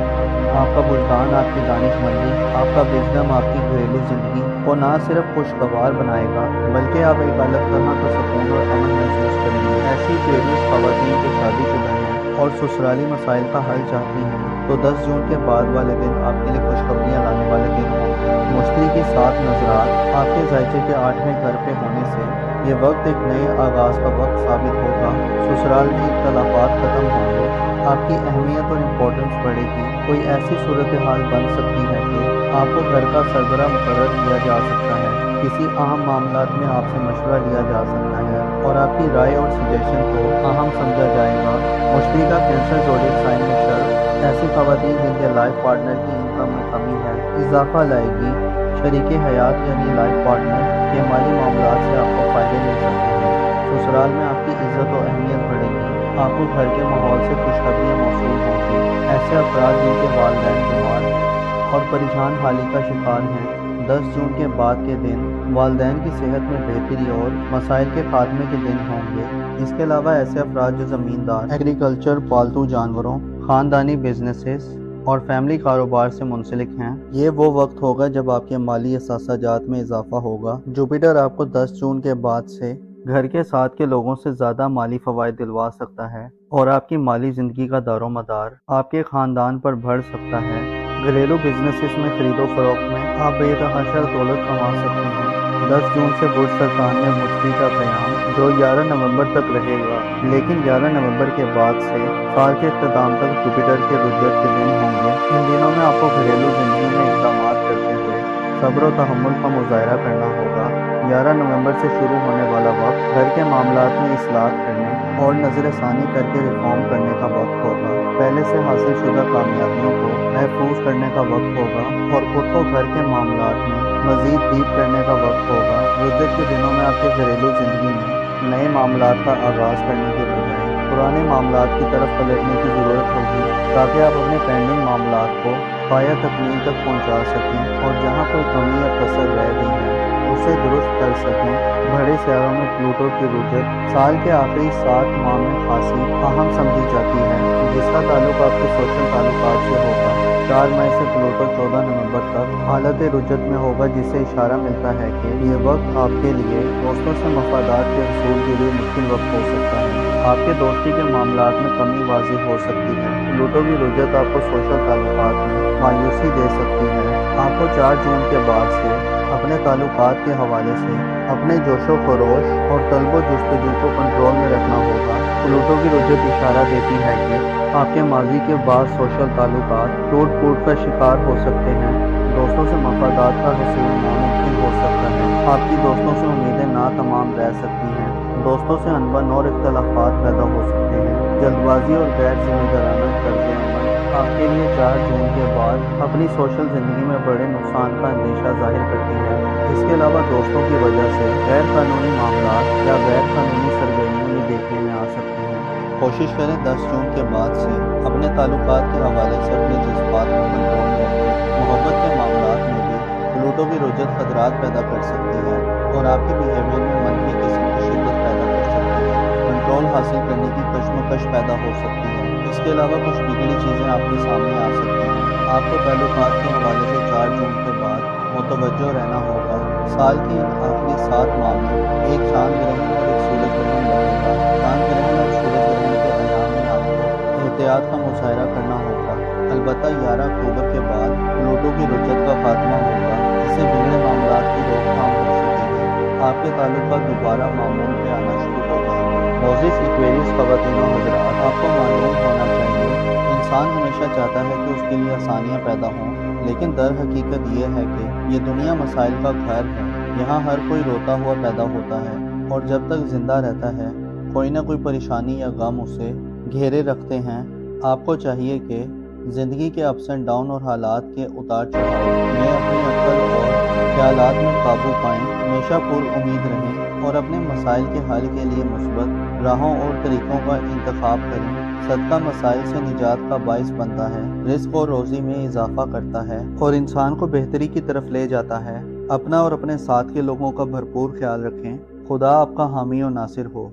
आपका बुल्टान आपकी दानिशमंदी, आपका विज़डम आपकी घरेलू ज़िंदगी को ना सिर्फ खुशगवार बनाएगा, बल्कि आप एक अलग तरह का सुकून और अमन महसूस करेंगे। ऐसी एक्वेरियस ख़वातीन जो शादीशुदा हैं और ससुराली मसाइल का हल चाहती हैं, तो 10 जून के बाद वाले दिन आपके लिए खुशखबरियाँ लाने वाले दिन होंगे। मुश्तरी के साथ नजरात आपके जायचे के 8वें घर पे होने से ये वक्त एक नए आगाज़ का वक्त साबित होगा। ससुराल में इख्तलाफात खत्म होंगे, आपकी अहमियत और इम्पोर्टेंस बढ़ेगी। कोई ऐसी सूरत हाल बन सकती है कि आपको घर का सरबराह मुकर्रर किया जा सकता है। किसी अहम मामलात में आपसे मशवरा लिया जा सकता है और आपकी राय और सजेशन को अहम समझा जाएगा। मुश्तरी का कैंसर ज़ोडिएक साइन में शर्फ ऐसी ख़वातीन जिनके लाइफ पार्टनर की इनकम में कमी है इजाफा लाएगी। शरीके हयात यानी लाइफ पार्टनर के माली मामलात से आपको फ़ायदे मिल सकते हैं। ससुराल में आपकी इज़्ज़त और अहमियत बढ़ेगी। आपको घर के माहौल से खुशखबरियाँ मौसूल होंगी। ऐसे अफराद जिनके वालिदैन बीमार हैं और परेशान हाली का शिकार हैं, 10 जून के बाद के दिन वालिदैन की सेहत में बेहतरी और मसाइल के खात्मे के दिन होंगे। इसके अलावा ऐसे अफराद जो ज़मींदार, एग्रीकल्चर, पालतू जानवरों, ख़ानदानी बिजनेसेस और फैमिली कारोबार से मुंसलिक हैं, ये वो वक्त होगा जब आपके माली असासाजात में इजाफा होगा। जुपिटर आपको 10 जून के बाद से घर के साथ के लोगों से ज़्यादा माली फ़वाइद दिलवा सकता है और आपकी माली ज़िंदगी का दारोमदार आपके ख़ानदान पर बढ़ सकता है। घरेलू बिजनेसेस में खरीदो फरोख्त में आप बेतहाशा दौलत कमा सकते हैं। 10 जून से बुर्ज सरतान में मुश्तरी का क़याम जो 11 नवंबर तक रहेगा, लेकिन 11 नवंबर के बाद से साल के इख्तिताम तक जुपिटर के रुजत के दिन होंगे। इन दिनों में आपको घरेलू ज़िंदगी में इक़दाम करते हुए सब्र और तहम्मुल का मुज़ाहरा करना होगा। 11 नवंबर से शुरू होने वाला वक्त घर के मामलात में इस्लाह करने और नज़रसानी करके रिफॉर्म करने का वक्त होगा। पहले से हासिल शुदा कामयाबियों को महफूज करने का वक्त होगा और खुद को घर के मामलात में मज़ीद डीप करने का वक्त होगा। रुजत के दिनों में आपके घरेलू ज़िंदगी में नए मामलात का आगाज़ करने के बजाय पुराने मामलात की तरफ पलटने की ज़रूरत होगी, ताकि आप अपने पेंडिंग मामलात को पाया तकमील तक पहुँचा सकें और जहाँ कोई कमी या कसर रह गई है उसे दुरुस्त कर सकें। बड़े शहरों में प्लूटो की रुजत साल के आखिरी 7 माह में खासी अहम समझी जाती है, जिसका ताल्लुक आपके सोशल ताल्लुकात से होगा। 4 मई से प्लूटो 14 नवंबर तक हालत रुजत में होगा, जिससे इशारा मिलता है कि ये वक्त आपके लिए दोस्तों से मफादात के हसूल के लिए मुश्किल वक्त हो सकता है। आपके दोस्ती के मामलात में कमी वाज़ेह हो सकती है। प्लूटो की रुजत आपको सोशल ताल्लुकात में मायूसी दे सकती है। आपको 4 जून के बाद से अपने ताल्लुकात के हवाले से अपने जोशो खरोश और तलबो जुस्तजू को कंट्रोल में रखना होगा। प्लूटो की रुजत इशारा देती है कि आपके माजी के बाद सोशल ताल्लुकात टूट फूट का शिकार हो सकते हैं। दोस्तों से मफादात का हसूल नामुमकिन हो सकता है। आपकी दोस्तों से उम्मीदें नातमाम रह सकती हैं। दोस्तों से अनबन और इख्तलाफात पैदा हो सकते हैं। जल्दबाजी और गैर जिम्मेदाराना कर्ज अमल आपके लिए 4 जून के बाद अपनी सोशल ज़िंदगी में बड़े नुकसान का अंदेशा जाहिर करती है। इसके अलावा दोस्तों की वजह से गैर कानूनी मामलात या गैर कानूनी सरगर्मियों में देखने में आ सकते हैं। कोशिश करें 10 जून के बाद से अपने ताल्लुकात के हवाले से अपने जज्बात को कंट्रोल में रखें। मोहब्बत के मामलात में भी प्लूटो की रुजत खतरात पैदा कर सकती है और आपके बिहेवियर में मनफी किस्म की शिद्दत पैदा कर सकती है। कंट्रोल हासिल करने की कशमकश पैदा हो सकती है। इसके अलावा कुछ बिगड़ी चीज़ें आपके सामने आ सकती हैं। आपको ताल्लुकात के हवाले से 4 जून के बाद मुतवज्जो रहना होगा। साल के इन आखिरी 7 माह में एक चांद ग्रहण और एक सूरज ग्रहण लगेगा। चांद ग्रहण और सूरज ग्रहण के अयाम में आपको एहतियात का मुजाहरा करना होगा। अलबत्ता 11 अक्टूबर के बाद प्लूटो की रुजत का खात्मा होगा। इससे बिगड़े मामलात की रोकथाम हो सकेगी। आपके ताल्लुकात दोबारा मामूल पे आना शुरू हो जाएंगे। मोज़िज़ एक्वेरियस ख़वातीन व हज़रात, आपको मालूम होना चाहिए इंसान हमेशा चाहता है कि उसके लिए आसानियाँ पैदा हों, लेकिन दर हकीकत ये है कि ये दुनिया मसाइल का घर है। यहाँ हर कोई रोता हुआ पैदा होता है और जब तक जिंदा रहता है कोई ना कोई परेशानी या गम उसे घेरे रखते हैं। आपको चाहिए कि ज़िंदगी के अप्स एंड डाउन और हालात के उतार चढ़ाव में अपनी अक्ल और ख्यालात में काबू पाएं, हमेशा पुरउम्मीद रहें और अपने मसाइल के हल के लिए मुस्बत राहों और तरीक़ों का इंतखाब करें। सदका मसाइल से निजात का बाइस बनता है, रिस्क और रोज़ी में इजाफा करता है और इंसान को बेहतरी की तरफ ले जाता है। अपना और अपने साथ के लोगों का भरपूर ख्याल रखें। खुदा आपका हामी और नासिर हो।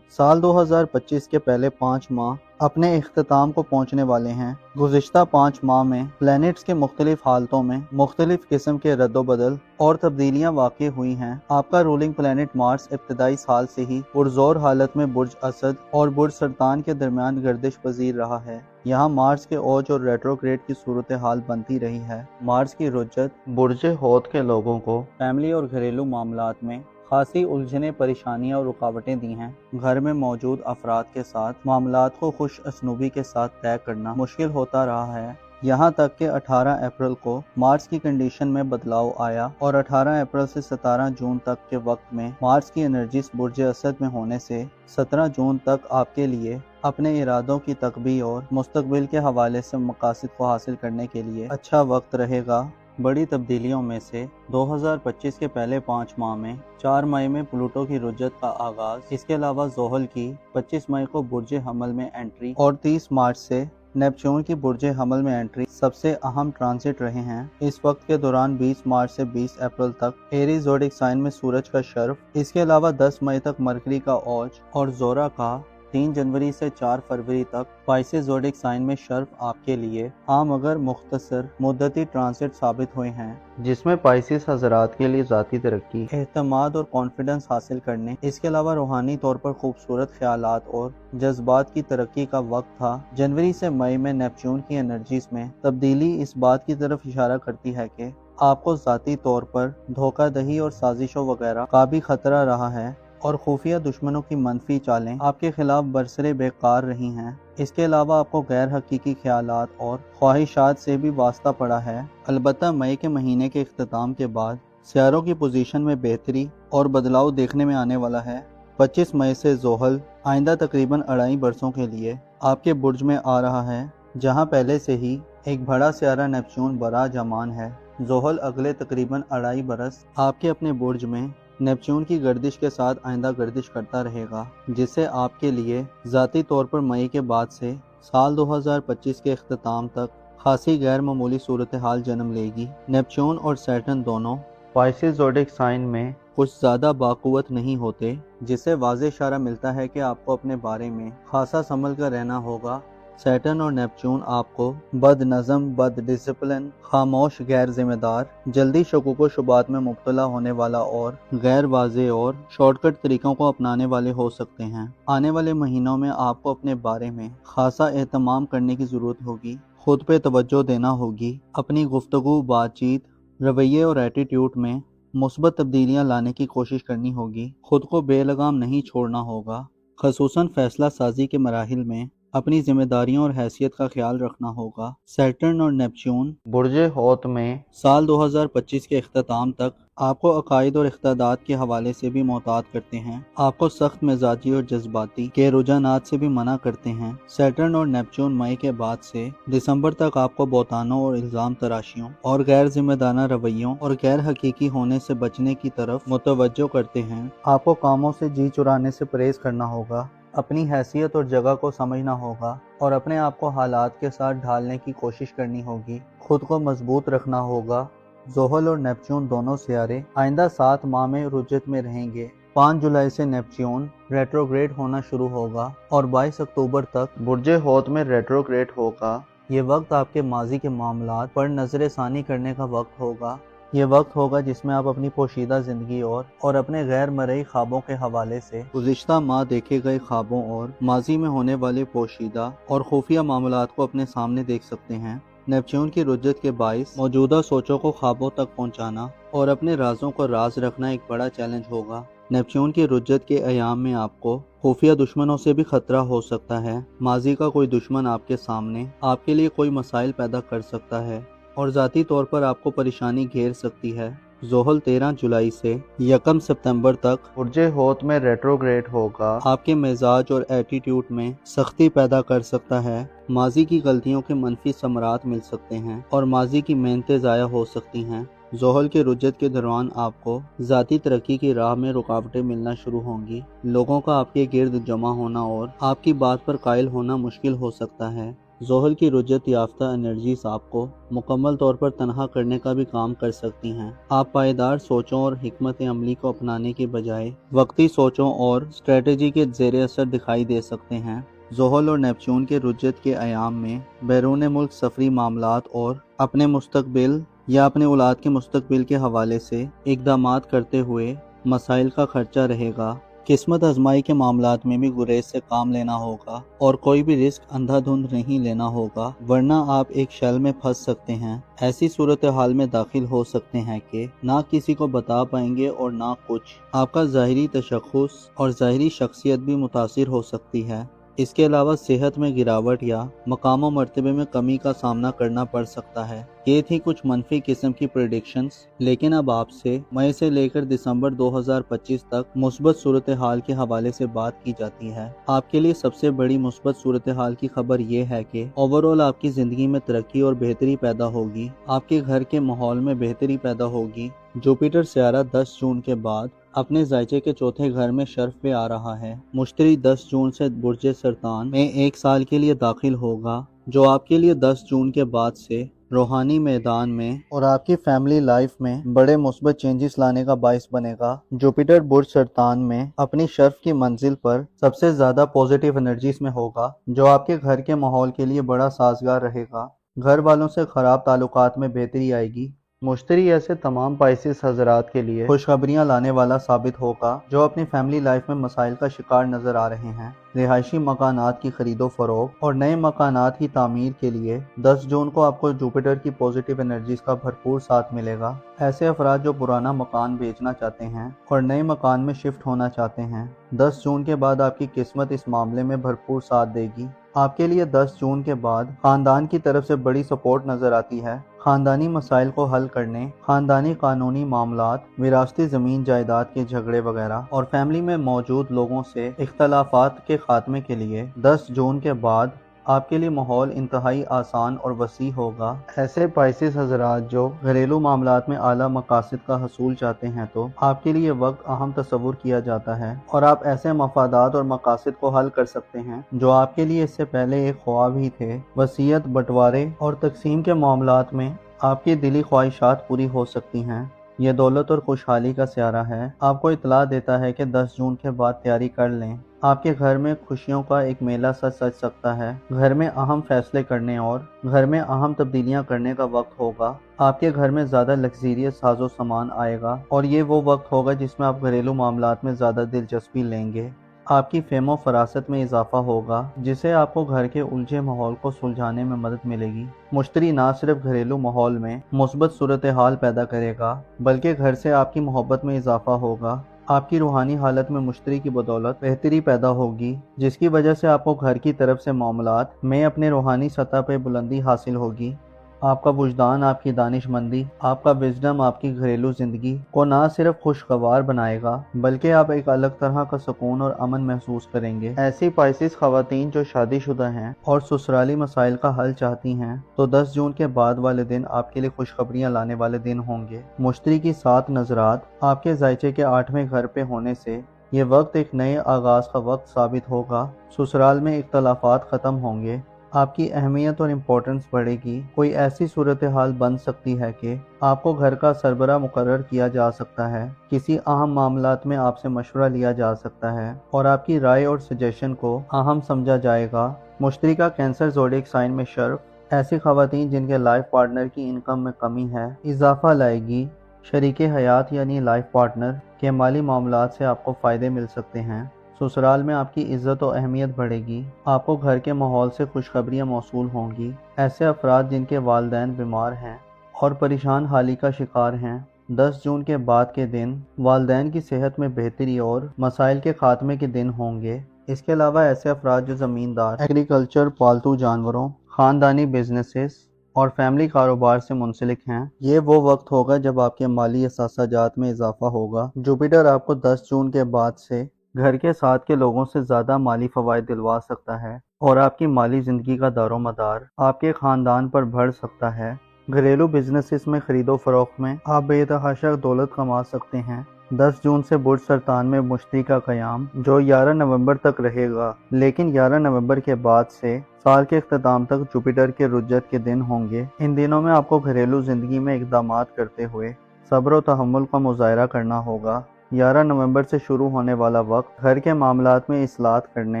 साल 2025 के पहले 5 माह अपने इख्तिताम को पहुंचने वाले हैं। गुज़िश्ता 5 माह में प्लैनेट्स के मुख्तलिफ हालतों में मुख्तलिफ किस्म के रद्दोबदल और तब्दीलियां वाक़ई हुई हैं। आपका रूलिंग प्लैनेट मार्स इब्तदाई साल से ही पुरजोर हालत में बुर्ज असद और बुर्ज सरतान के दरमियान गर्दिश पजीर रहा है। यहाँ मार्स के ओज और रेट्रोग्रेड की सूरत हाल बनती रही है। मार्स की रुजत बुर्ज हौत के लोगों को फैमिली और घरेलू मामलात में खासी उलझने, परेशानियां और रुकावटें दी हैं। घर में मौजूद अफराद के साथ मामलात को खुश असनूबी के साथ तय करना मुश्किल होता रहा है। यहाँ तक कि 18 अप्रैल को मार्स की कंडीशन में बदलाव आया और 18 अप्रैल से 17 जून तक के वक्त में मार्स की एनर्जीज बुर्ज असद में होने से 17 जून तक आपके लिए अपने इरादों की तकबीर और मुस्तकबिल के हवाले से मकासद को हासिल करने के लिए अच्छा वक्त रहेगा। बड़ी तब्दीलियों में से 2025 के पहले 5 माह में 4 मई में प्लूटो की रुजत का आगाज, इसके अलावा ज़ोहल की 25 मई को बुर्ज हमल में एंट्री और 30 मार्च से नेपच्यून की बुर्ज हमल में एंट्री सबसे अहम ट्रांसिट रहे हैं। इस वक्त के दौरान 20 मार्च से 20 अप्रैल तक एरीज ज़ोडिक साइन में सूरज का शर्फ, इसके अलावा 10 मई तक मरकरी का औज और जोरा का 3 जनवरी से 4 फरवरी तक पाइसेस ज़ोडिक साइन में शर्फ आपके लिए आम मगर मुख्तसर मुद्दती ट्रांसिट साबित हुए हैं, जिसमें पाइसेस हजरात के लिए ज़ाती तरक्की, एहतमाद और कॉन्फिडेंस हासिल करने, इसके अलावा रूहानी तौर पर खूबसूरत ख्यालात और जज्बात की तरक्की का वक्त था। जनवरी से मई में नेपच्यून की एनर्जीज में तब्दीली इस बात की तरफ इशारा करती है कि आपको ज़ाती तौर पर धोखादही और साजिशों वगैरह का भी खतरा रहा है और खुफिया दुश्मनों की मनफी चालें आपके खिलाफ बरसरे बेकार रही हैं। इसके अलावा आपको गैर हकीकी ख्यालात और ख्वाहिशात से भी वास्ता पड़ा है। अलबत्ता मई के महीने के इख्तिताम के बाद सियारों की पोजीशन में बेहतरी और बदलाव देखने में आने वाला है। 25 मई से ज़ोहल आइंदा तकरीबन 2.5 बरसों के लिए आपके बुर्ज में आ रहा है, जहां पहले से ही एक बड़ा सियारा नेपच्यून बरा जमान है। ज़ोहल अगले तकरीबन 2.5 बरस आपके अपने बुर्ज में नेपच्यून की गर्दिश के साथ आइंदा गर्दिश करता रहेगा, जिससे आपके लिए ज़ाती तौर पर मई के बाद से साल 2025 के इख्तिताम तक खासी गैर मामूली सूरत हाल जन्म लेगी। नेपच्यून और सैटर्न दोनों पाइसेस ज़ोडिक साइन में कुछ ज़्यादा बाक़ुव्वत नहीं होते, जिससे वाज़ेह इशारा मिलता है कि आपको अपने बारे में खासा संभल कर रहना होगा। सैटर्न और नेपच्यून आपको बद नज़म, बद डिसिप्लिन, खामोश, गैर जिम्मेदार, जल्दी शकूक व शुबात में मुब्तला होने वाला और गैर वाज़ेह और शॉर्टकट तरीक़ों को अपनाने वाले हो सकते हैं। आने वाले महीनों में आपको अपने बारे में खासा एहतमाम करने की ज़रूरत होगी, खुद पे तवज्जो देना होगी, अपनी गुफ्तगू, बातचीत, रवैये और एटीट्यूड में मुस्बत तब्दीलियाँ लाने की कोशिश करनी होगी। खुद को बेलगाम नहीं छोड़ना होगा, ख़ुसूसन फ़ैसला साजी के मराहिल में अपनी जिम्मेदारियों और हैसियत का ख्याल रखना होगा। सैटर्न और नेपच्यून बुर्ज हौत में साल 2025 के इख्तिताम तक आपको अकायद और इख्तियादात के हवाले से भी मोहतात करते हैं, आपको सख्त मिजाजी और जज्बाती के रुझानात से भी मना करते हैं। सैटर्न और नेपच्यून मई के बाद से दिसंबर तक आपको बौतानों और इल्ज़ाम तराशियों और गैर जिम्मेदाराना रवैयों और गैर हकीकी होने से बचने की तरफ मुतवज्जो करते हैं। आपको कामों से जी चुराने से परहेज करना होगा, اپنی حیثیت اور جگہ کو سمجھنا ہوگا اور اپنے آپ کو حالات کے ساتھ ڈھالنے کی کوشش کرنی ہوگی، خود کو مضبوط رکھنا ہوگا۔ زحل اور نیپچون دونوں سیارے آئندہ 7 ماہ میں رجت میں رہیں گے۔ 5 جولائی سے نیپچون ریٹروگریڈ ہونا شروع ہوگا اور 22 اکتوبر تک برج حوت میں ریٹروگریڈ ہوگا۔ یہ وقت آپ کے ماضی کے معاملات پر نظر ثانی کرنے کا وقت ہوگا۔ یہ وقت ہوگا جس میں آپ اپنی پوشیدہ زندگی اور اپنے غیر مرئی خوابوں کے حوالے سے گزشتہ ماہ دیکھے گئے خوابوں اور ماضی میں ہونے والے پوشیدہ اور خفیہ معاملات کو اپنے سامنے دیکھ سکتے ہیں۔ نیپچون کی رجت کے باعث موجودہ سوچوں کو خوابوں تک پہنچانا اور اپنے رازوں کو راز رکھنا ایک بڑا چیلنج ہوگا۔ نیپچون کی رجت کے ایام میں آپ کو خفیہ دشمنوں سے بھی خطرہ ہو سکتا ہے۔ ماضی کا کوئی دشمن آپ کے سامنے آپ کے لیے کوئی مسائل پیدا کر سکتا ہے اور ذاتی طور پر آپ کو پریشانی گھیر سکتی ہے۔ زحل 13 جولائی سے 1 ستمبر تک برج حوت میں ریٹروگریڈ ہوگا۔ آپ کے مزاج اور ایٹیٹیوڈ میں سختی پیدا کر سکتا ہے۔ ماضی کی غلطیوں کے منفی ثمرات مل سکتے ہیں اور ماضی کی محنتیں ضائع ہو سکتی ہیں۔ زحل کے رجت کے دوران آپ کو ذاتی ترقی کی راہ میں رکاوٹیں ملنا شروع ہوں گی۔ لوگوں کا آپ کے گرد جمع ہونا اور آپ کی بات پر قائل ہونا مشکل ہو سکتا ہے۔ زحل کی رجت یافتہ انرجیز آپ کو مکمل طور پر تنہا کرنے کا بھی کام کر سکتی ہیں۔ آپ پائیدار سوچوں اور حکمت عملی کو اپنانے کے بجائے وقتی سوچوں اور اسٹریٹجی کے زیر اثر دکھائی دے سکتے ہیں۔ زحل اور نیپچون کے رجت کے ایام میں بیرون ملک سفری معاملات اور اپنے مستقبل یا اپنے اولاد کے مستقبل کے حوالے سے اقدامات کرتے ہوئے مسائل کا خرچہ رہے گا۔ قسمت آزمائی کے معاملات میں بھی گریز سے کام لینا ہوگا اور کوئی بھی رسک اندھا دھند نہیں لینا ہوگا، ورنہ آپ ایک شیل میں پھنس سکتے ہیں۔ ایسی صورتحال میں داخل ہو سکتے ہیں کہ نہ کسی کو بتا پائیں گے اور نہ کچھ۔ آپ کا ظاہری تشخص اور ظاہری شخصیت بھی متاثر ہو سکتی ہے۔ اس کے علاوہ صحت میں گراوٹ یا مقام و مرتبے میں کمی کا سامنا کرنا پڑ سکتا ہے۔ یہ تھی کچھ منفی قسم کی پریڈکشنز، لیکن اب آپ سے مئی سے لے کر دسمبر 2025 تک مثبت صورتحال کے حوالے سے بات کی جاتی ہے۔ آپ کے لیے سب سے بڑی مثبت صورتحال کی خبر یہ ہے کہ اوورآل آپ کی زندگی میں ترقی اور بہتری پیدا ہوگی۔ آپ کے گھر کے ماحول میں بہتری پیدا ہوگی۔ جوپیٹر سیارہ 10 جون کے بعد اپنے زائچے کے چوتھے گھر میں شرف پہ آ رہا ہے۔ مشتری 10 جون سے برج سرطان میں 1 سال کے لیے داخل ہوگا، جو آپ کے لیے 10 جون کے بعد سے روحانی میدان میں اور آپ کی فیملی لائف میں بڑے مثبت چینجز لانے کا باعث بنے گا۔ جوپیٹر برج سرطان میں اپنی شرف کی منزل پر سب سے زیادہ پازیٹیو انرجیز میں ہوگا، جو آپ کے گھر کے ماحول کے لیے بڑا سازگار رہے گا۔ گھر والوں سے خراب تعلقات میں بہتری آئے گی۔ مشتری ایسے تمام پائسیس حضرات کے لیے خوشخبریاں لانے والا ثابت ہوگا جو اپنی فیملی لائف میں مسائل کا شکار نظر آ رہے ہیں۔ رہائشی مکانات کی خرید و فروخت اور نئے مکانات کی تعمیر کے لیے 10 جون کو آپ کو جوپیٹر کی پازیٹیو انرجیز کا بھرپور ساتھ ملے گا۔ ایسے افراد جو پرانا مکان بیچنا چاہتے ہیں اور نئے مکان میں شفٹ ہونا چاہتے ہیں، 10 جون کے بعد آپ کی قسمت اس معاملے میں بھرپور ساتھ دے گی۔ آپ کے لیے 10 جون کے بعد خاندان کی طرف سے بڑی سپورٹ نظر آتی ہے۔ خاندانی مسائل کو حل کرنے، خاندانی قانونی معاملات، وراثتی زمین جائیداد کے جھگڑے وغیرہ اور فیملی میں موجود لوگوں سے اختلافات کے خاتمے کے لیے 10 جون کے بعد آپ کے لیے ماحول انتہائی آسان اور وسیع ہوگا۔ ایسے پائسیس حضرات جو گھریلو معاملات میں اعلیٰ مقاصد کا حصول چاہتے ہیں تو آپ کے لیے وقت اہم تصور کیا جاتا ہے اور آپ ایسے مفادات اور مقاصد کو حل کر سکتے ہیں جو آپ کے لیے اس سے پہلے ایک خواب ہی تھے۔ وصیت، بٹوارے اور تقسیم کے معاملات میں آپ کی دلی خواہشات پوری ہو سکتی ہیں۔ یہ دولت اور خوشحالی کا سیارہ ہے۔ آپ کو اطلاع دیتا ہے کہ 10 جون کے بعد تیاری کر لیں۔ آپ کے گھر میں خوشیوں کا ایک میلہ سج سکتا ہے۔ گھر میں اہم فیصلے کرنے اور گھر میں اہم تبدیلیاں کرنے کا وقت ہوگا۔ آپ کے گھر میں زیادہ لگزریس ساز و سامان آئے گا اور یہ وہ وقت ہوگا جس میں آپ گھریلو معاملات میں زیادہ دلچسپی لیں گے۔ آپ کی فہم و فراست میں اضافہ ہوگا جس سے آپ کو گھر کے الجھے ماحول کو سلجھانے میں مدد ملے گی۔ مشتری نہ صرف گھریلو ماحول میں مثبت صورتحال پیدا کرے گا بلکہ گھر سے آپ کی محبت میں اضافہ ہوگا۔ آپ کی روحانی حالت میں مشتری کی بدولت بہتری پیدا ہوگی جس کی وجہ سے آپ کو گھر کی طرف سے معاملات میں اپنے روحانی سطح پہ بلندی حاصل ہوگی۔ آپ کا وجدان، آپ کی دانش مندی، آپ کا وزڈم آپ کی گھریلو زندگی کو نہ صرف خوشگوار بنائے گا بلکہ آپ ایک الگ طرح کا سکون اور امن محسوس کریں گے۔ ایسی پائسیس خواتین جو شادی شدہ ہیں اور سسرالی مسائل کا حل چاہتی ہیں تو 10 جون کے بعد والے دن آپ کے لیے خوشخبریاں لانے والے دن ہوں گے۔ مشتری کی 7 نظرات آپ کے زائچے کے 8ویں گھر پہ ہونے سے یہ وقت ایک نئے آغاز کا وقت ثابت ہوگا۔ سسرال میں اختلافات ختم ہوں گے، آپ کی اہمیت اور امپورٹنس بڑھے گی۔ کوئی ایسی صورتحال بن سکتی ہے کہ آپ کو گھر کا سربراہ مقرر کیا جا سکتا ہے، کسی اہم معاملات میں آپ سے مشورہ لیا جا سکتا ہے اور آپ کی رائے اور سجیشن کو اہم سمجھا جائے گا۔ مشترکہ کینسر زوڈیک سائن میں شرف ایسی خواتین جن کے لائف پارٹنر کی انکم میں کمی ہے اضافہ لائے گی۔ شریک حیات یعنی لائف پارٹنر کے مالی معاملات سے آپ کو فائدے مل سکتے ہیں۔ سسرال میں آپ کی عزت و اہمیت بڑھے گی، آپ کو گھر کے ماحول سے خوشخبریاں موصول ہوں گی۔ ایسے افراد جن کے والدین بیمار ہیں اور پریشان حالی کا شکار ہیں، 10 جون کے بعد کے دن والدین کی صحت میں بہتری اور مسائل کے خاتمے کے دن ہوں گے۔ اس کے علاوہ ایسے افراد جو زمیندار، ایگریکلچر، پالتو جانوروں، خاندانی بزنسز اور فیملی کاروبار سے منسلک ہیں، یہ وہ وقت ہوگا جب آپ کے مالی اثاثہ جات میں اضافہ ہوگا۔ جوپیٹر آپ کو 10 جون کے بعد سے گھر کے ساتھ کے لوگوں سے زیادہ مالی فوائد دلوا سکتا ہے اور آپ کی مالی زندگی کا دار و مدار آپ کے خاندان پر بڑھ سکتا ہے۔ گھریلو بزنسز میں خرید و فروخت میں آپ بے تحاشا دولت کما سکتے ہیں۔ 10 جون سے برج سرطان میں مشتری کا قیام جو 11 نومبر تک رہے گا، لیکن 11 نومبر کے بعد سے سال کے اختتام تک جوپیٹر کے رجت کے دن ہوں گے۔ ان دنوں میں آپ کو گھریلو زندگی میں اقدامات کرتے ہوئے صبر و تحمل کا مظاہرہ کرنا ہوگا۔ 11 نومبر سے شروع ہونے والا وقت گھر کے معاملات میں اصلاحات کرنے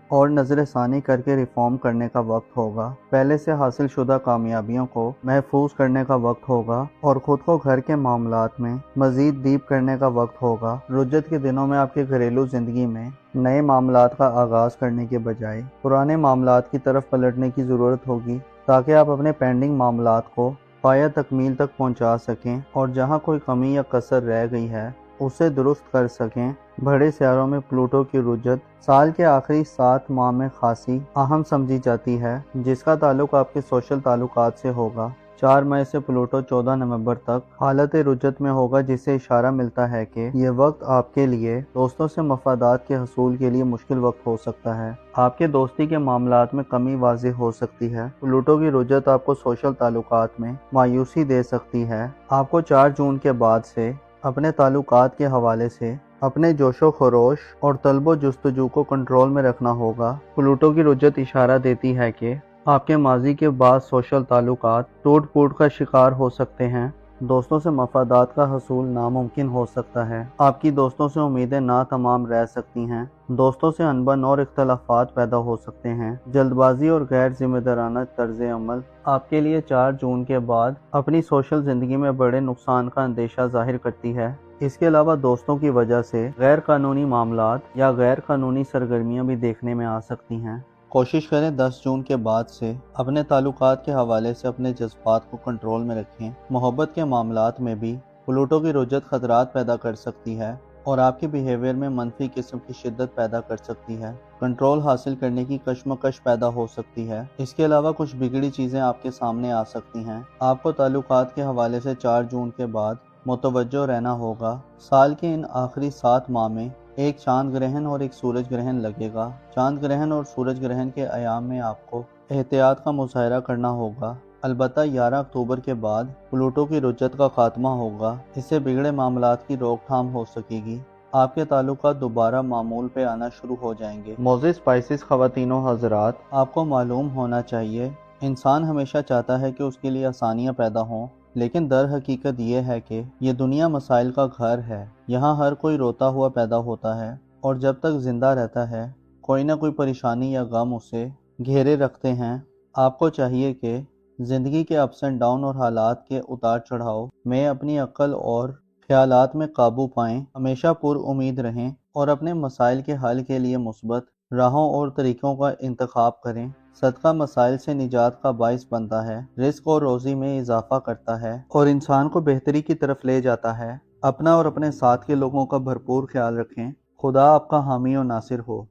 اور نظر ثانی کر کے ریفارم کرنے کا وقت ہوگا۔ پہلے سے حاصل شدہ کامیابیوں کو محفوظ کرنے کا وقت ہوگا اور خود کو گھر کے معاملات میں مزید ڈیپ کرنے کا وقت ہوگا۔ رجت کے دنوں میں آپ کے گھریلو زندگی میں نئے معاملات کا آغاز کرنے کے بجائے پرانے معاملات کی طرف پلٹنے کی ضرورت ہوگی تاکہ آپ اپنے پینڈنگ معاملات کو پایہ تکمیل تک پہنچا سکیں اور جہاں کوئی کمی یا کسر رہ گئی ہے اسے درست کر سکیں۔ بڑے سیاروں میں پلوٹو کی رجت سال کے آخری 7 ماہ میں خاصی اہم سمجھی جاتی ہے، جس کا تعلق آپ کے سوشل تعلقات سے ہوگا۔ 4 مئی سے پلوٹو 14 نومبر تک حالت رجت میں ہوگا، جس سے اشارہ ملتا ہے کہ یہ وقت آپ کے لیے دوستوں سے مفادات کے حصول کے لیے مشکل وقت ہو سکتا ہے۔ آپ کے دوستی کے معاملات میں کمی واضح ہو سکتی ہے۔ پلوٹو کی رجت آپ کو سوشل تعلقات میں مایوسی دے سکتی ہے۔ آپ کو 4 جون کے بعد سے اپنے تعلقات کے حوالے سے اپنے جوش و خروش اور طلب و جستجو کو کنٹرول میں رکھنا ہوگا۔ پلوٹو کی رجت اشارہ دیتی ہے کہ آپ کے ماضی کے بعض سوشل تعلقات ٹوٹ پھوٹ کا شکار ہو سکتے ہیں۔ دوستوں سے مفادات کا حصول ناممکن ہو سکتا ہے۔ آپ کی دوستوں سے امیدیں ناتمام رہ سکتی ہیں۔ دوستوں سے انبن اور اختلافات پیدا ہو سکتے ہیں۔ جلد بازی اور غیر ذمہ دارانہ طرز عمل آپ کے لیے 4 جون کے بعد اپنی سوشل زندگی میں بڑے نقصان کا اندیشہ ظاہر کرتی ہے۔ اس کے علاوہ دوستوں کی وجہ سے غیر قانونی معاملات یا غیر قانونی سرگرمیاں بھی دیکھنے میں آ سکتی ہیں۔ کوشش کریں 10 جون کے بعد سے اپنے تعلقات کے حوالے سے اپنے جذبات کو کنٹرول میں رکھیں۔ محبت کے معاملات میں بھی پلوٹو کی رجت خطرات پیدا کر سکتی ہے اور آپ کے بیہیویئر میں منفی قسم کی شدت پیدا کر سکتی ہے۔ کنٹرول حاصل کرنے کی کشمکش پیدا ہو سکتی ہے۔ اس کے علاوہ کچھ بگڑی چیزیں آپ کے سامنے آ سکتی ہیں۔ آپ کو تعلقات کے حوالے سے 4 جون کے بعد متوجہ رہنا ہوگا۔ سال کے ان آخری 7 ماہ میں ایک چاند گرہن اور ایک سورج گرہن لگے گا۔ چاند گرہن اور سورج گرہن کے ایام میں آپ کو احتیاط کا مظاہرہ کرنا ہوگا۔ البتہ 11 اکتوبر کے بعد پلوٹو کی رجت کا خاتمہ ہوگا، اس سے بگڑے معاملات کی روک تھام ہو سکے گی۔ آپ کے تعلقات دوبارہ معمول پہ آنا شروع ہو جائیں گے۔ معزز اسپائسز خواتین و حضرات، آپ کو معلوم ہونا چاہیے انسان ہمیشہ چاہتا ہے کہ اس کے لیے آسانیاں پیدا ہوں، لیکن در حقیقت یہ ہے کہ یہ دنیا مسائل کا گھر ہے۔ یہاں ہر کوئی روتا ہوا پیدا ہوتا ہے اور جب تک زندہ رہتا ہے کوئی نہ کوئی پریشانی یا غم اسے گھیرے رکھتے ہیں۔ آپ کو چاہیے کہ زندگی کے اپس اینڈ ڈاؤن اور حالات کے اتار چڑھاؤ میں اپنی عقل اور خیالات میں قابو پائیں، ہمیشہ پر امید رہیں اور اپنے مسائل کے حل کے لیے مثبت راہوں اور طریقوں کا انتخاب کریں۔ صدقہ مسائل سے نجات کا باعث بنتا ہے، رزق اور روزی میں اضافہ کرتا ہے اور انسان کو بہتری کی طرف لے جاتا ہے۔ اپنا اور اپنے ساتھ کے لوگوں کا بھرپور خیال رکھیں۔ خدا آپ کا حامی و ناصر ہو۔